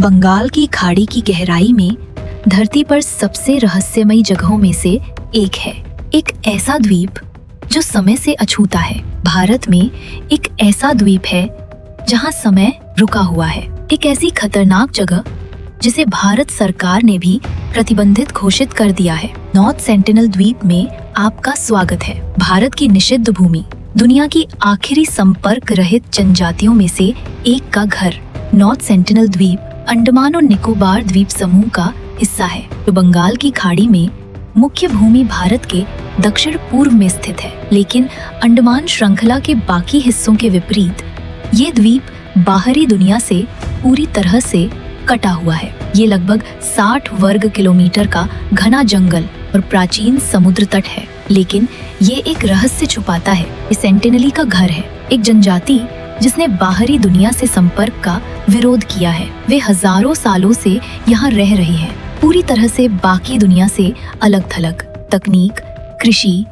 बंगाल की खाड़ी की गहराई में धरती पर सबसे रहस्यमयी जगहों में से एक है। एक ऐसा द्वीप जो समय से अछूता है। भारत में एक ऐसा द्वीप है जहां समय रुका हुआ है। एक ऐसी खतरनाक जगह जिसे भारत सरकार ने भी प्रतिबंधित घोषित कर दिया है। नॉर्थ सेंटिनल द्वीप में आपका स्वागत है। भारत की निषिद्ध भूमि, दुनिया की आखिरी संपर्क रहित जनजातियों में से एक का घर। नॉर्थ सेंटिनल द्वीप अंडमान और निकोबार द्वीप समूह का हिस्सा है, जो बंगाल की खाड़ी में मुख्य भूमि भारत के दक्षिण पूर्व में स्थित है। लेकिन अंडमान श्रृंखला के बाकी हिस्सों के विपरीत ये द्वीप बाहरी दुनिया से पूरी तरह से कटा हुआ है। ये लगभग 60 वर्ग किलोमीटर का घना जंगल और प्राचीन समुद्र तट है, लेकिन ये एक रहस्य छुपाता है। ये सेंटिनली का घर है, एक जनजाति जिसने बाहरी दुनिया से संपर्क का विरोध किया है। वे हजारों सालों से यहाँ रह रहे हैं, पूरी तरह से बाकी दुनिया से अलग थलग, तकनीक, कृषि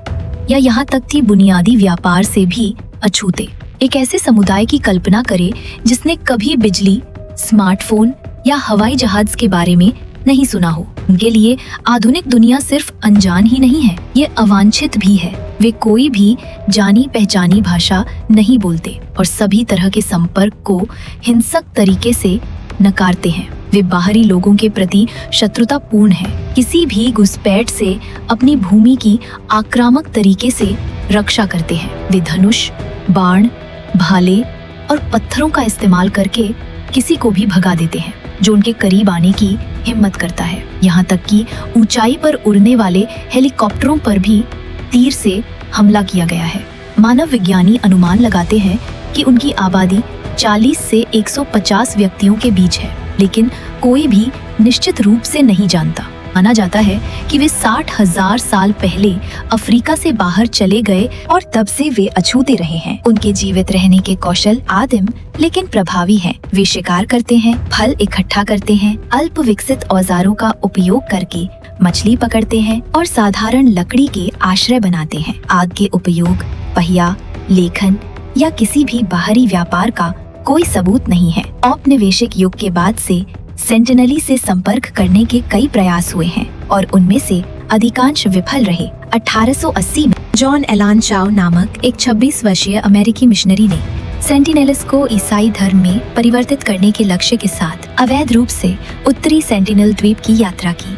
या यहाँ तक कि बुनियादी व्यापार से भी अछूते। एक ऐसे समुदाय की कल्पना करें जिसने कभी बिजली, स्मार्टफोन या हवाई जहाज के बारे में नहीं सुना हो। उनके लिए आधुनिक दुनिया सिर्फ अनजान ही नहीं है, ये अवांछित भी है। वे कोई भी जानी पहचानी भाषा नहीं बोलते और सभी तरह के संपर्क को हिंसक तरीके से नकारते हैं। वे बाहरी लोगों के प्रति शत्रुतापूर्ण हैं, किसी भी घुसपैठ से अपनी भूमि की आक्रामक तरीके से रक्षा करते हैं। वे धनुष, बाण, भाले और पत्थरों का इस्तेमाल करके किसी को भी भगा देते हैं जो उनके करीब आने की हिम्मत करता है। यहाँ तक कि ऊंचाई पर उड़ने वाले हेलीकॉप्टरों पर भी तीर से हमला किया गया है। मानव विज्ञानी अनुमान लगाते हैं कि उनकी आबादी 40 से 150 व्यक्तियों के बीच है, लेकिन कोई भी निश्चित रूप से नहीं जानता। माना जाता है कि वे 60,000 साल पहले अफ्रीका से बाहर चले गए और तब से वे अछूते रहे हैं। उनके जीवित रहने के कौशल आदिम लेकिन प्रभावी हैं। वे शिकार करते हैं, फल इकट्ठा करते हैं, अल्प विकसित औजारों का उपयोग करके मछली पकड़ते हैं और साधारण लकड़ी के आश्रय बनाते हैं। आग के उपयोग, पहिया, लेखन या किसी भी बाहरी व्यापार का कोई सबूत नहीं है। औपनिवेशिक युग के बाद से सेंटिनली से संपर्क करने के कई प्रयास हुए हैं और उनमें से अधिकांश विफल रहे। 1880 में जॉन एलान चाओ नामक एक 26 वर्षीय अमेरिकी मिशनरी ने सेंटिनेलिस को ईसाई धर्म में परिवर्तित करने के लक्ष्य के साथ अवैध रूप से उत्तरी सेंटिनल द्वीप की यात्रा की।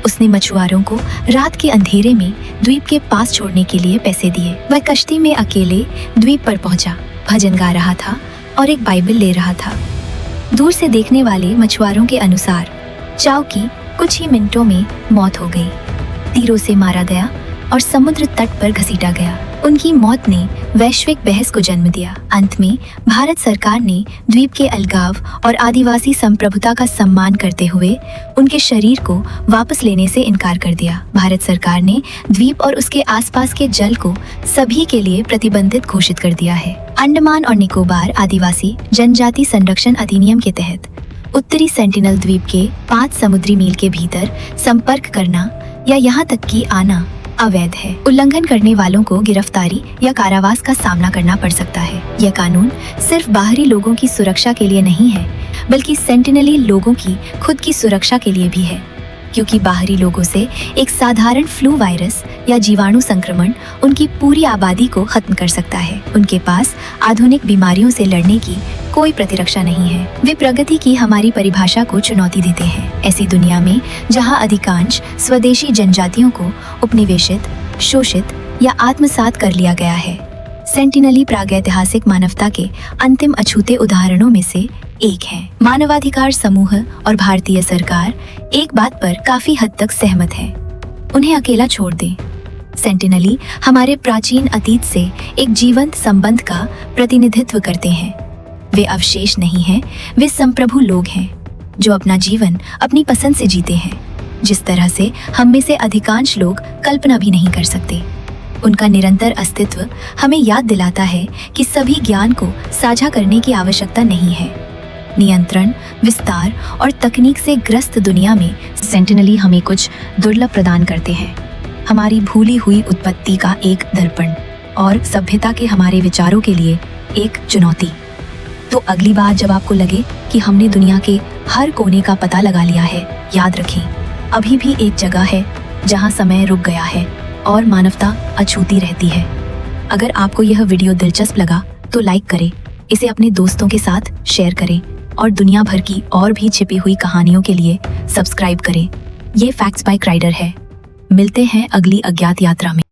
उसने मछुआरों को रात के अंधेरे में द्वीप के पास छोड़ने के लिए पैसे दिए। वह कश्ती में अकेले द्वीप पर पहुंचा, भजन गा रहा था और एक बाइबल ले रहा था। दूर से देखने वाले मछुआरों के अनुसार चाओ की कुछ ही मिनटों में मौत हो गई। तीरों से मारा गया और समुद्र तट पर घसीटा गया। उनकी मौत ने वैश्विक बहस को जन्म दिया। अंत में भारत सरकार ने द्वीप के अलगाव और आदिवासी संप्रभुता का सम्मान करते हुए उनके शरीर को वापस लेने से इनकार कर दिया। भारत सरकार ने द्वीप और उसके आसपास के जल को सभी के लिए प्रतिबंधित घोषित कर दिया है। अंडमान और निकोबार आदिवासी जनजाति संरक्षण अधिनियम के तहत उत्तरी सेंटिनल द्वीप के 5 समुद्री मील के भीतर संपर्क करना या यहाँ तक कि आना अवैध है। उल्लंघन करने वालों को गिरफ्तारी या कारावास का सामना करना पड़ सकता है। यह कानून सिर्फ बाहरी लोगों की सुरक्षा के लिए नहीं है, बल्कि सेंटिनली लोगों की खुद की सुरक्षा के लिए भी है, क्योंकि बाहरी लोगों से एक साधारण फ्लू वायरस या जीवाणु संक्रमण उनकी पूरी आबादी को खत्म कर सकता है। उनके पास आधुनिक बीमारियों से लड़ने की कोई प्रतिरक्षा नहीं है। वे प्रगति की हमारी परिभाषा को चुनौती देते हैं, ऐसी दुनिया में जहां अधिकांश स्वदेशी जनजातियों को उपनिवेशित, शोषित या आत्मसात कर लिया गया है। सेंटिनली प्रागैतिहासिक मानवता के अंतिम अछूते उदाहरणों में से एक है। मानवाधिकार समूह और भारतीय सरकार एक बात पर काफी हद तक सहमत है, उन्हें अकेला छोड़ दें। सेंटिनली हमारे प्राचीन अतीत से एक जीवंत संबंध का प्रतिनिधित्व करते हैं। वे अवशेष नहीं हैं, वे संप्रभु लोग हैं जो अपना जीवन अपनी पसंद से जीते हैं, जिस तरह से हम में से अधिकांश लोग कल्पना भी नहीं कर सकते। उनका निरंतर अस्तित्व हमें याद दिलाता है कि सभी ज्ञान को साझा करने की आवश्यकता नहीं है। नियंत्रण, विस्तार और तकनीक से ग्रस्त दुनिया में सेंटिनली हमें कुछ दुर्लभ प्रदान करते हैं। हमारी भूली हुई उत्पत्ति का एक दर्पण और सभ्यता के हमारे विचारों के लिए एक चुनौती। तो अगली बार जब आपको लगे कि हमने दुनिया के हर कोने का पता लगा लिया है, याद रखें, अभी भी एक जगह है जहां समय रुक गया है और मानवता अछूती रहती है। अगर आपको यह वीडियो दिलचस्प लगा तो लाइक करें, इसे अपने दोस्तों के साथ शेयर करें और दुनिया भर की और भी छिपी हुई कहानियों के लिए सब्सक्राइब करें। ये फैक्ट्स बाय क्राइडर है। मिलते हैं अगली अज्ञात यात्रा में।